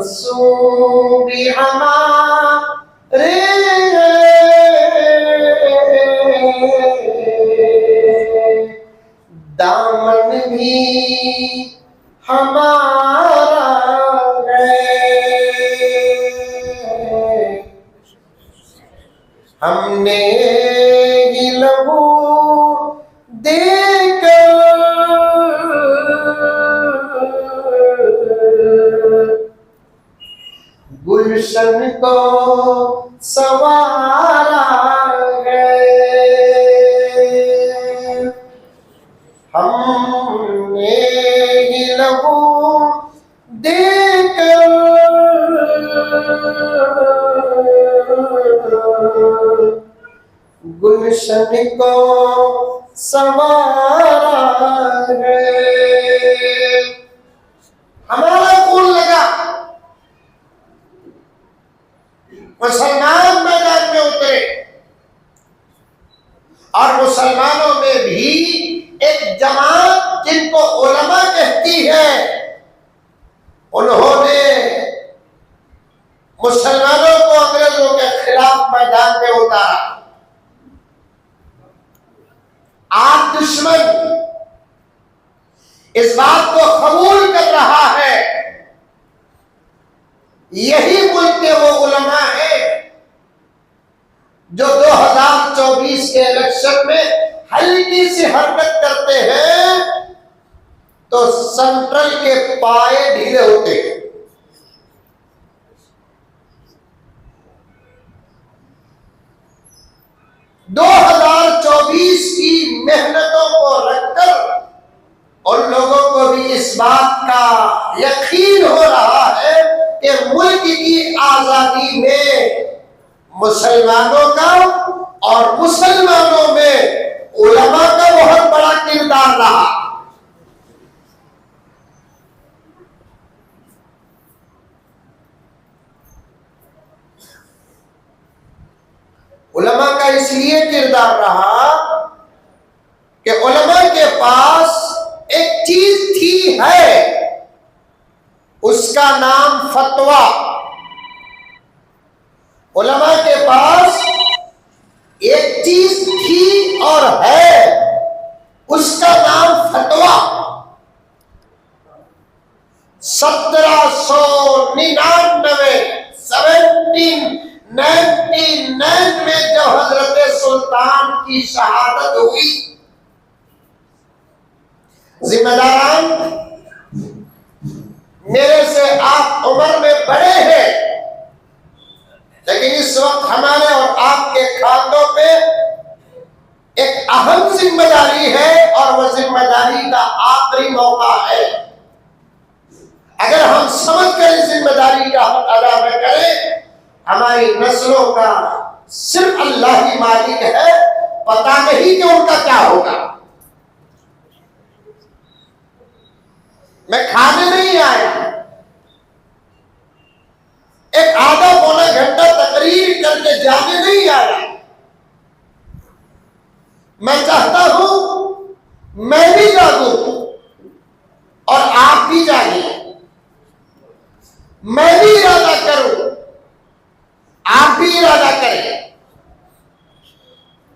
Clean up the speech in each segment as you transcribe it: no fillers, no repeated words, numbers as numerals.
آنسو بھی ہمارے دامن بھی ہمارا ہے، ہم نے ہی لہو دے کر گلشن کو سنوارا ہے، ہم نے ہی لہو دے کر گلشن کو سنوارا ہے۔ ہمارا خون لگا، مسلمان میدان میں اترے، اور مسلمانوں میں بھی ایک جماعت جن کو علماء کہتی ہے، انہوں نے مسلمانوں کو انگریزوں کے خلاف میدان میں اتارا۔ آج دشمن اس بات کو قبول کر رہا ہے، یہی ملک کے وہ علماء ہیں جو 2024 کے الیکشن میں ہلکی سی حرکت کرتے ہیں تو سینٹرل کے پائے ڈھیلے ہوتے ہیں۔ 2024 کی محنتوں کو رکھ کر ان لوگوں کو بھی اس بات کا یقین ہو رہا ہے کہ ملک کی آزادی میں مسلمانوں کا اور مسلمانوں میں علماء کا بہت بڑا کردار رہا۔ علماء کا اس لیے کردار رہا کہ علماء کے پاس ایک چیز تھی ہے، اس کا نام فتویٰ۔ علماء کے پاس ایک چیز تھی اور ہے، اس کا نام فتویٰ۔ 1799 میں جب حضرت سلطان کی شہادت ہوئی، ذمہ داران میرے سے آپ عمر میں بڑے ہیں، لیکن اس وقت ہمارے اور آپ کے خاندوں پہ ایک اہم ذمہ داری ہے، اور وہ ذمہ داری کا آخری موقع ہے۔ اگر ہم سمجھ کر اس ذمہ داری کا حق ادا نہ کریں، ہماری نسلوں کا صرف اللہ ہی مالک ہے، پتہ نہیں کہ ان کا کیا ہوگا۔ میں کھانے نہیں آیا، ایک آدھا پونا گھنٹہ تقریر کر کے جانے نہیں آیا۔ میں چاہتا ہوں میں بھی جاگوں اور آپ بھی جاگیں، میں بھی ارادہ کروں، آپ بھی ارادہ کریں۔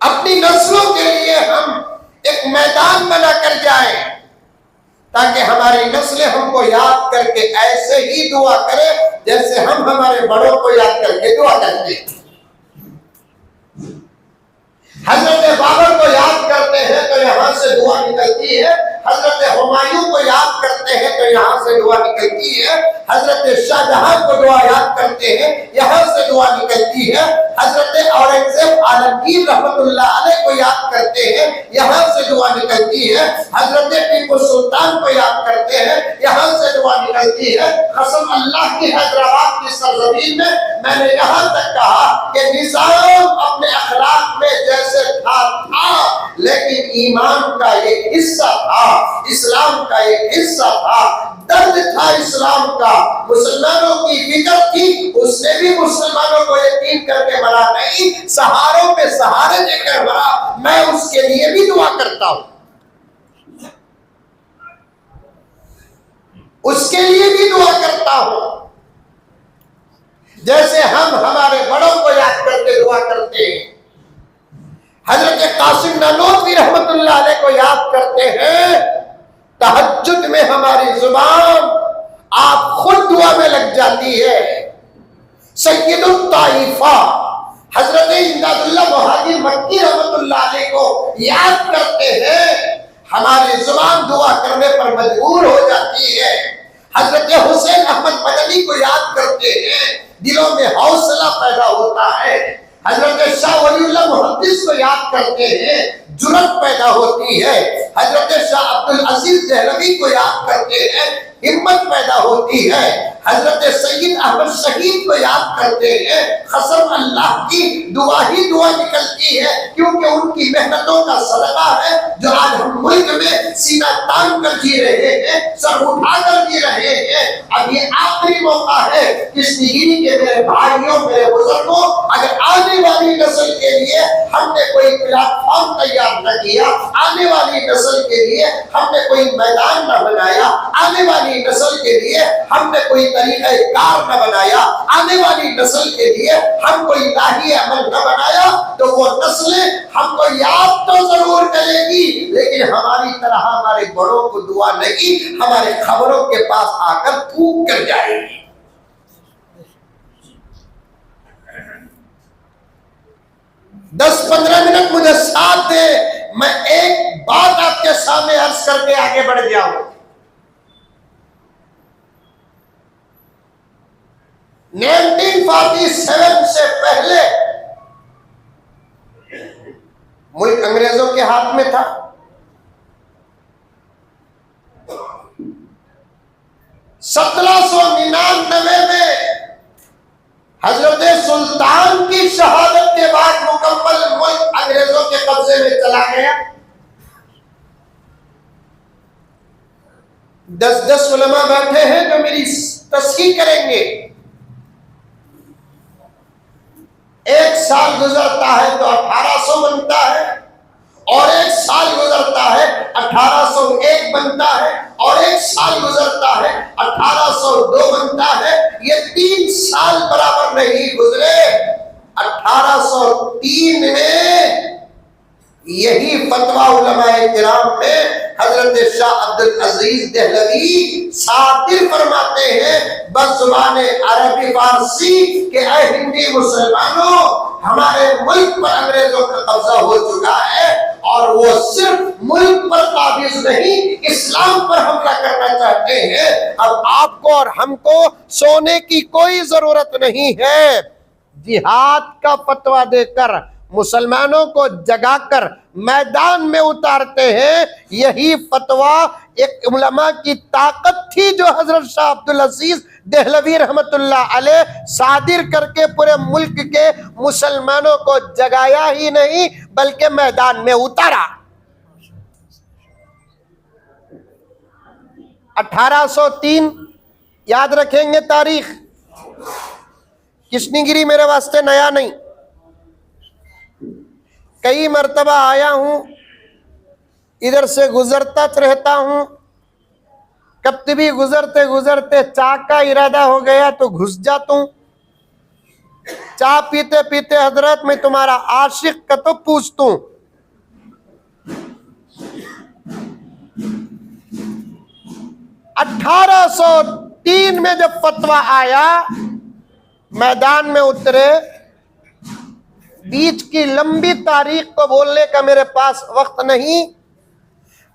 اپنی نسلوں کے لیے ہم ایک میدان بنا کر جائیں، تاکہ ہماری نسلیں ہم کو یاد کر کے ایسے ہی دعا کرے جیسے ہم ہمارے بڑوں کو یاد کر کے دعا کرتے ہیں۔ حضرت بابر کو یاد کرتے ہیں تو یہاں سے دعا نکلتی ہے، حضرت ہمایوں کو یاد کرتے ہیں تو یہاں سے دعا نکلتی ہے، حضرت شاہ جہاں کو دعا یاد کرتے ہیں یہاں سے دعا نکلتی ہے، حضرت اورنگزیب عالمگیر رحمت اللہ علیہ کو یاد کرتے ہیں یہاں سے دعا نکلتی ہے، حضرت ٹیپو سلطان کو یاد کرتے ہیں یہاں سے دعا نکلتی ہے۔ قسم اللہ کی حیدرآباد کی سرزمین میں نے یہاں تک کہا کہ نظام اپنے اخلاق میں جیسے تھا لیکن ایمان کا ایک حصہ تھا، اسلام کا ایک حصہ تھا، درد تھا اسلام کا، مسلمانوں کی فکر تھی، اس نے بھی مسلمانوں کو یتیم کر کے مرا نہیں، سہاروں پہ سہارے دے کر مرا۔ میں اس کے لیے بھی دعا کرتا ہوں، اس کے لیے بھی دعا کرتا ہوں۔ جیسے ہم ہمارے بڑوں کو یاد کر کے دعا کرتے ہیں، حضرت قاسم نانوتوی رحمت اللہ علیہ کو یاد کرتے ہیں، تہجد میں ہماری زبان آپ خود دعا میں لگ جاتی ہے۔ سید الطائفہ حضرت امداد اللہ مہاجر مکی رحمت اللہ علیہ کو یاد کرتے ہیں، ہماری زبان دعا کرنے پر مجبور ہو جاتی ہے۔ حضرت حسین احمد مدنی کو یاد کرتے ہیں، دلوں میں حوصلہ پیدا ہوتا ہے۔ حضرت شاہ ولی اللہ محدث کو یاد کرتے ہیں، جرأت پیدا ہوتی ہے۔ حضرت شاہ عبدالعزیز دہلوی کو یاد کرتے ہیں، ہمت پیدا ہوتی ہے۔ حضرت سید احمد شہید کو یاد کرتے ہیں، قسم اللہ کی دعا ہی دعا نکلتی ہے، کیونکہ ان کی محنتوں کا صدقہ ہے جو آج ہم ملک میں سینہ تان کر جی رہے ہیں، سر اٹھا کر جی رہے ہیں۔ اب یہ آخری موقع ہے کشمیری کے میرے بھائیوں، میرے بزرگوں، اگر آنے والی نسل کے لیے ہم نے کوئی پلیٹ فارم تیار نہ کیا، آنے والی نسل کے لیے ہم نے کوئی میدان نہ بنایا، آنے والی نسل کے لیے ہم نے کوئی طریقہ کار نہ بنایا، آنے والی نسل کے لیے ہم کوئی الہی عمل نہ بنایا، تو وہ نسلیں ہم کو یاد تو ضرور کرے گی، لیکن ہماری طرح ہمارے بڑوں کو دعا نہیں، ہمارے خبروں کے پاس آ کر تھوک کر جائے گی۔ 10-15 منٹ مجھے ساتھ دے، میں ایک بات آپ کے سامنے عرض کر کے آگے بڑھ جاؤں۔ 1947 سے پہلے ملک انگریزوں کے ہاتھ میں تھا۔ 1799 میں حضرت سلطان کی شہادت کے بعد مکمل ملک انگریزوں کے قبضے میں چلا گیا۔ 10 علماء بیٹھے ہیں جو میری تصحیح کریں گے۔ 1 سال گزرتا ہے تو 1800 بنتا ہے، اور 1 سال گزرتا ہے 1801 بنتا ہے، اور 1 سال گزرتا ہے 1802 بنتا ہے۔ یہ 3 سال برابر نہیں گزرے، 1803 میں یہی فتویٰ علماء کرام میں حضرت شاہ عبدالعزیز دہلوی صادر فرماتے ہیں بزبان عربی فارسی کہ اے ہندی مسلمانوں، ہمارے ملک پر انگریزوں کا قبضہ ہو چکا ہے، اور وہ صرف ملک پر قابض نہیں، اسلام پر حملہ کرنا چاہتے ہیں۔ اب آپ کو اور ہم کو سونے کی کوئی ضرورت نہیں ہے، جہاد کا فتویٰ دے کر مسلمانوں کو جگا کر میدان میں اتارتے ہیں۔ یہی فتویٰ ایک علماء کی طاقت تھی جو حضرت شاہ عبدالعزیز دہلوی رحمت اللہ علیہ صادر کر کے پورے ملک کے مسلمانوں کو جگایا ہی نہیں بلکہ میدان میں اتارا۔ 1803 یاد رکھیں گے تاریخ، کشنی گری میرے واسطے نیا نہیں، کئی مرتبہ آیا ہوں، ادھر سے گزرتا رہتا ہوں، کبھی گزرتے گزرتے چائے کا ارادہ ہو گیا تو گھس جاتا ہوں۔ چائے پیتے پیتے حضرت میں تمہارا عاشق کا تو پوچھتا ہوں۔ 1803 میں جب فتویٰ آیا، میدان میں اترے، بیچ کی لمبی تاریخ کو بولنے کا میرے پاس وقت نہیں،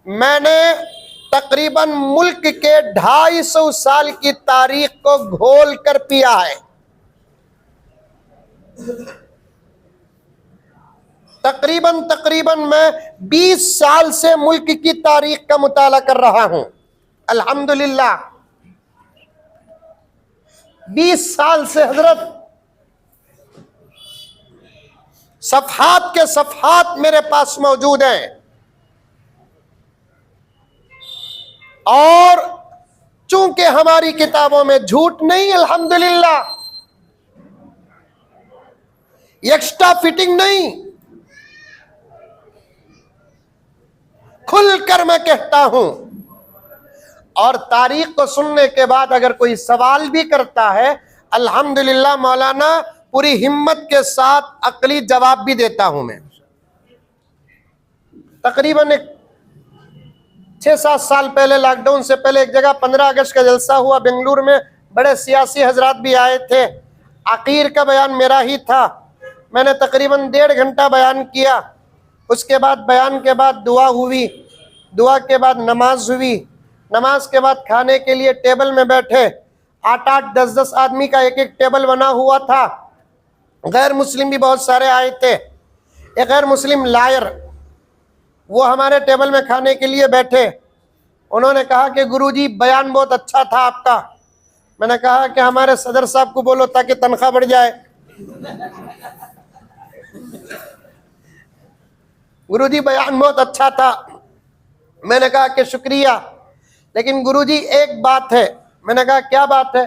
میں نے تقریباً ملک کے 250 سال کی تاریخ کو گھول کر پیا ہے۔ تقریباً میں 20 سال سے ملک کی تاریخ کا مطالعہ کر رہا ہوں، الحمدللہ 20 سال سے حضرت، صفحات کے صفحات میرے پاس موجود ہیں، اور چونکہ ہماری کتابوں میں جھوٹ نہیں، الحمدللہ ایکسٹرا فٹنگ نہیں، کھل کر میں کہتا ہوں۔ اور تاریخ کو سننے کے بعد اگر کوئی سوال بھی کرتا ہے، الحمدللہ مولانا پوری ہمت کے ساتھ عقلی جواب بھی دیتا ہوں میں. تقریباً 6-7 سال پہلے لاک ڈاؤن سے پہلے ایک جگہ 15 اگست کا جلسہ ہوا بنگلور میں، بڑے سیاسی حضرات بھی آئے تھے. عقیر کا بیان میرا ہی تھا. میں نے تقریباً 1.5 گھنٹہ بیان کیا. اس کے بعد بیان کے بعد دعا ہوئی، دعا کے بعد نماز ہوئی، نماز کے بعد کھانے کے لیے ٹیبل میں بیٹھے. 8-8 10-10 آدمی کا ایک ایک ٹیبل بنا ہوا تھا. غیر مسلم بھی بہت سارے آئے تھے. ایک غیر مسلم لائر وہ ہمارے ٹیبل میں کھانے کے لیے بیٹھے. انہوں نے کہا کہ گرو جی بیان بہت اچھا تھا آپ کا. میں نے کہا کہ ہمارے صدر صاحب کو بولو تاکہ تنخواہ بڑھ جائے. گرو جی بیان بہت اچھا تھا. میں نے کہا کہ شکریہ، لیکن گرو جی ایک بات ہے. میں نے کہا کیا بات ہے؟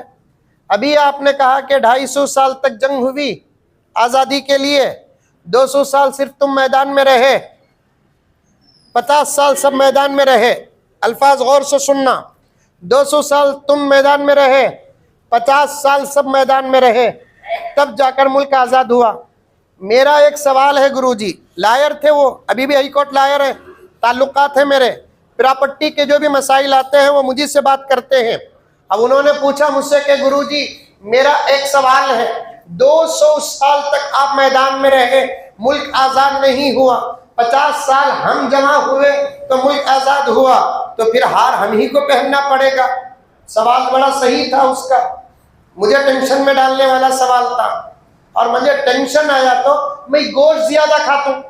ابھی آپ نے کہا کہ 250 سال تک جنگ ہوئی آزادی کے لیے، 200 سال صرف تم میدان میں رہے، 50 سال سب میدان میں رہے. الفاظ غور سے سننا. 200 سال تم میدان میں رہے، 50 سال سب میدان میں رہے، تب جا کر ملک آزاد ہوا. میرا ایک سوال ہے گرو جی، لائر تھے وہ، ابھی بھی ہائی کورٹ لائر ہے، تعلقات ہیں میرے، پراپرٹی کے جو بھی مسائل آتے ہیں وہ مجھے سے بات کرتے ہیں. اب انہوں نے پوچھا مجھ سے کہ گرو جی میرا ایک سوال ہے، 200 سال تک آپ میدان میں رہے، ملک آزاد نہیں ہوا، 50 سال ہم جمع ہوئے تو ملک آزاد ہوا، تو پھر ہار ہم ہی کو پہننا پڑے گا. سوال بڑا صحیح تھا اس کا، مجھے ٹینشن میں ڈالنے والا سوال تھا. اور مجھے ٹینشن آیا تو میں گوشت زیادہ کھاتا ہوں.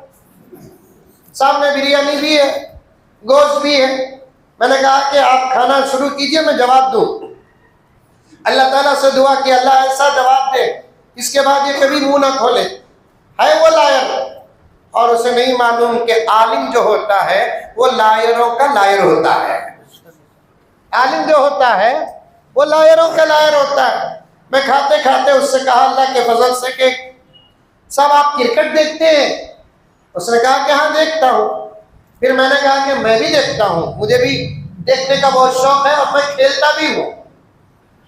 سامنے بریانی بھی ہے، گوشت بھی ہے. میں نے کہا کہ آپ کھانا شروع کیجئے میں جواب دوں. اللہ تعالیٰ سے دعا کہ اللہ ایسا جواب دے اس کے بعد یہ کبھی منہ نہ کھولے. ہے وہ لائر، اور اسے نہیں معلوم کہ عالم جو ہوتا ہے وہ لائروں کا لائر ہوتا ہے. عالم جو ہوتا ہے وہ لائروں کا لائر ہوتا ہے. میں کھاتے کھاتے اس سے کہا اللہ کے فضل سے کہ صاحب آپ کرکٹ دیکھتے ہیں؟ اس نے کہا کہ ہاں دیکھتا ہوں. پھر میں نے کہا کہ میں بھی دیکھتا ہوں، مجھے بھی دیکھنے کا بہت شوق ہے اور میں کھیلتا بھی ہوں.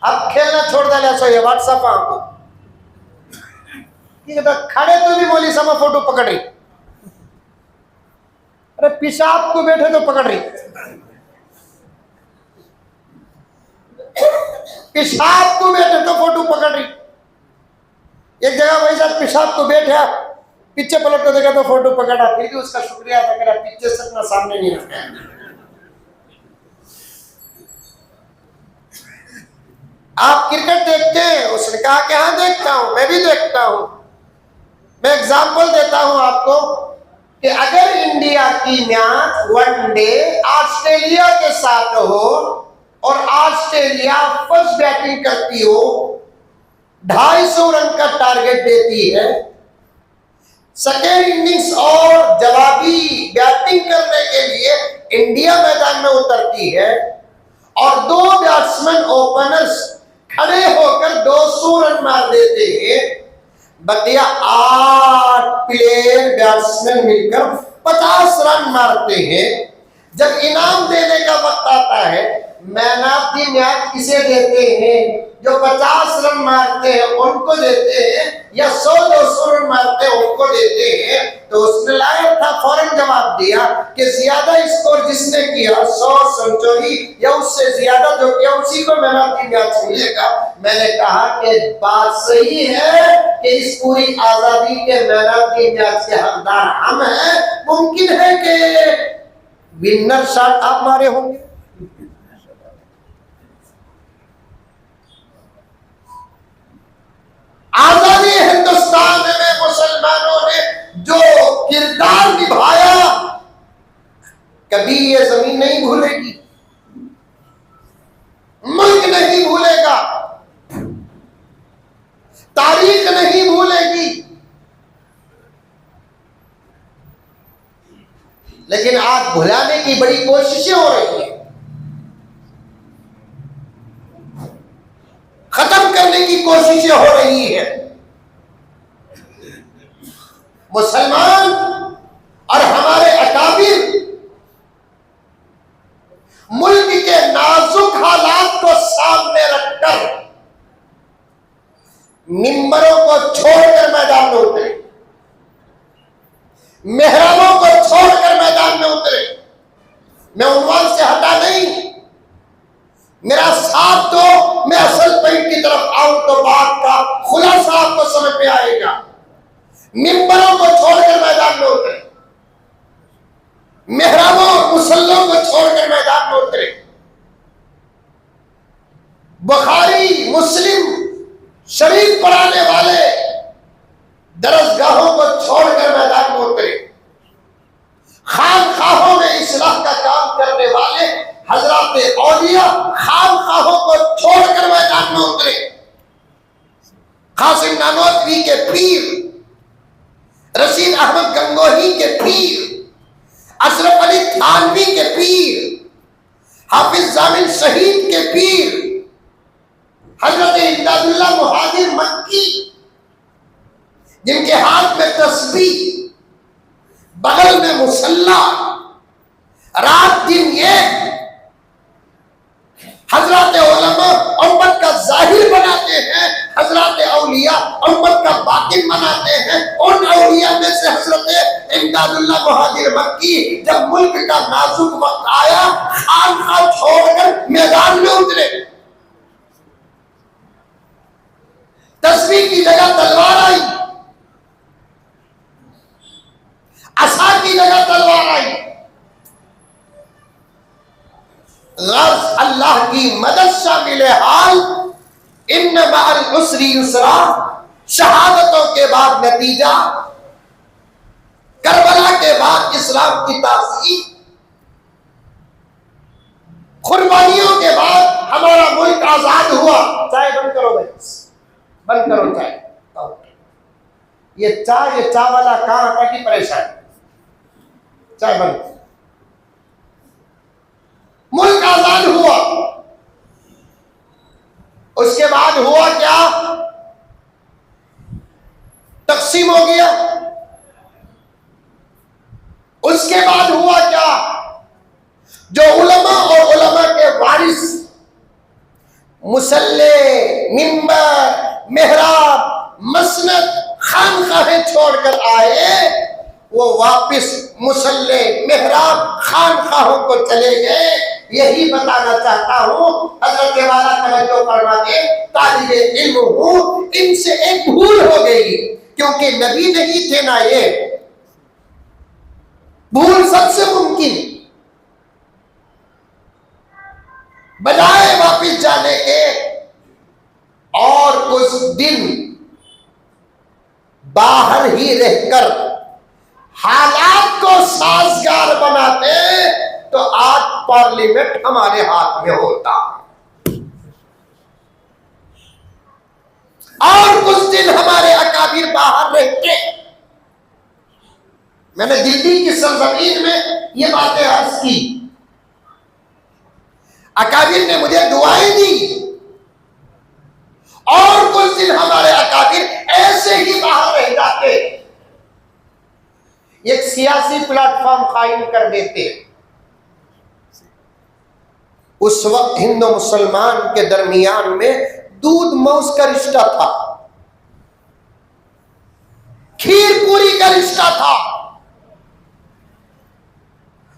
اب کھیلنا چھوڑ دے سو یہ واٹس ایپ آپ کو کھڑے تو بھی مولی سما فوٹو پکڑ رہی، ارے پیشاب کو بیٹھے تو پکڑ رہی، پیشاب کو بیٹھے تو فوٹو پکڑ رہی. ایک جگہ وہی ساتھ پیشاب کو بیٹھا، پیچھے پلٹ کو دیکھا تو فوٹو پکڑا. پھر بھی اس کا شکریہ ادا کرا، پیچھے سے اپنا سامنے نہیں رکھا. آپ کرکٹ دیکھتے ہیں؟ اس نے کہا کہ ہاں دیکھتا ہوں، میں بھی دیکھتا ہوں. میں اگزامپل دیتا ہوں آپ کو کہ اگر انڈیا کی میچ ون ڈے آسٹریلیا کے ساتھ ہو اور آسٹریلیا فرسٹ بیٹنگ کرتی ہو، 250 رن کا ٹارگٹ دیتی ہے، سیکنڈ اننگز اور جوابی بیٹنگ کرنے کے لیے انڈیا میدان میں اترتی ہے، اور 2 بیٹسمین اوپنرز کھڑے ہو کر 200 رن مار دیتے ہیں، بقیہ 8 پلیئر بیٹسمین مل کر 50 رن مارتے ہیں. جب انعام دینے کا وقت آتا ہے، مین آف دی میچ کسے دیتے ہیں؟ جو 50 رن مارتے ہیں ان کو دیتے ہیں، یا 100-200 رن مارتے ہیں ان کو دیتے ہیں. تو اس نے لائر تھا، فوراً جواب دیا کہ زیادہ اسکور جس نے کیا 100 سنچری یا اس سے زیادہ جو کیا اسی کو مین آف دی میچ ملے گا. میں نے کہا کہ بات صحیح ہے کہ اس پوری آزادی کے مین آف دی میچ کے حقدار ہم ہیں. ممکن ہے کہ ونر شاٹ آپ مارے ہوں گے. آزادی ہندوستان میں مسلمانوں نے جو کردار نبھایا کبھی یہ زمین نہیں بھولے گی، ملک نہیں بھولے گا، تاریخ نہیں بھولے گی. لیکن آج بھلانے کی بڑی کوششیں ہو رہی ہیں، ختم کرنے کی کوششیں ہو رہی ہیں. مسلمان اور ہمارے اکابر ملک کے نازک حالات کو سامنے رکھ کر ممبروں کو چھوڑ کر میدان میں اترے، محرابوں کو چھوڑ کر میدان میں اترے۔ میں عنوان سے ہٹا نہیں، میرا ساتھ دو، میں اصل پوائنٹ کی طرف آؤں تو بات کا خلاصہ آپ کو سمجھ میں آئے گا۔ ممبروں کو چھوڑ کر میدان میں اترے، محرابوں اور مصلوں کو چھوڑ کر میدان میں اترے، بخاری مسلم شریف پڑھانے والے درسگاہوں کو چھوڑ کر میدان میں اترے، خانقاہوں میں اصلاح کا کام کرنے والے حضرات اولیاء خانقاہوں کو چھوڑ کر میدان میں اترے۔ قاسم نانوتوی کے پیر، رشید احمد گنگوہی کے پیر، اشرف علی تھانوی کے پیر، حافظ ضامن شہید کے پیر، حضرت امداد اللہ مہاجر مکی، جن کے ہاتھ میں تسبیح، بغل میں مصلی، رات دن یہ حضرات علماء امت کا ظاہر بناتے ہیں، حضرات اولیاء امت کا باطن بناتے ہیں۔ ان اولیاء میں سے حضرت امداد اللہ مہاجر مکی جب ملک کا نازک وقت آیا، خانقاہ چھوڑ کر میدان میں اترے۔ تسبیح کی جگہ تلوار آئی، عصا کی جگہ تلوار آئی۔ غرض اللہ کی مدد شامل حال، ان مع العسر یسرا، شہادتوں کے بعد نتیجہ، کربلا کے بعد اسلام کی تحصیل، قربانیوں کے بعد ہمارا ملک آزاد ہوا۔ چائے بند کرو بھائی، بند کرو چائے۔ یہ چائے والا کہاں کا کی پریشان، چائے بند۔ ملک آزاد ہوا، اس کے بعد ہوا کیا؟ تقسیم ہو گیا۔ اس کے بعد ہوا کیا؟ جو علماء اور علماء کے وارث مصلی، ممبر، محراب، مسند، خانقاہیں چھوڑ کر آئے، وہ واپس مصلی، محراب، خانقاہوں کو چلے گئے۔ یہی بتانا چاہتا ہوں، حضرت والا توجہ فرما دے، طالب علم ہوں، ان سے ایک بھول ہو گئی، کیونکہ نبی نہیں تھے نا یہ، بھول سب سے ممکن۔ بجائے واپس جانے کے اور اس دن باہر ہی رہ کر حالات کو سازگار بناتے تو آج پارلیمنٹ ہمارے ہاتھ میں ہوتا، اور کچھ دن ہمارے اکابر باہر رہتے۔ میں نے دلی کی سرزمین میں یہ باتیں عرض کی، اکابر نے مجھے دعائیں دی، اور کچھ دن ہمارے اکابر ایسے ہی باہر رہ جاتے، ایک سیاسی پلیٹ فارم قائم کر دیتے۔ اس وقت ہندو مسلمان کے درمیان میں دودھ موز کا رشتہ تھا، کھیر پوری کا رشتہ تھا۔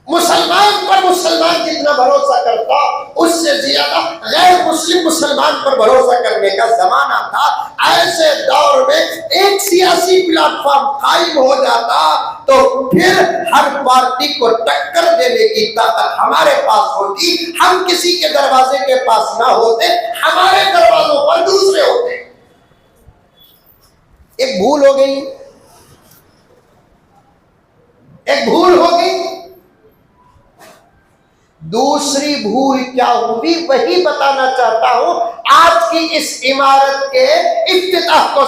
مسلمان پر مسلمان جتنا بھروسہ کرتا، اس سے زیادہ غیر مسلم مسلمان پر بھروسہ کرنے کا زمانہ تھا۔ ایسے دور میں ایک سیاسی پلیٹ فارم قائم ہو جاتا تو پھر ہر پارٹی کو ٹکر دینے کی طاقت ہمارے پاس ہوتی۔ ہم کسی کے دروازے کے پاس نہ ہوتے، ہمارے دروازوں پر دوسرے ہوتے۔ ایک بھول ہو گئی، ایک بھول ہو گئی۔ دوسری بھول کیا ہوئی وہی بتانا چاہتا ہوں۔ آج کی اس عمارت کے افتتاح کو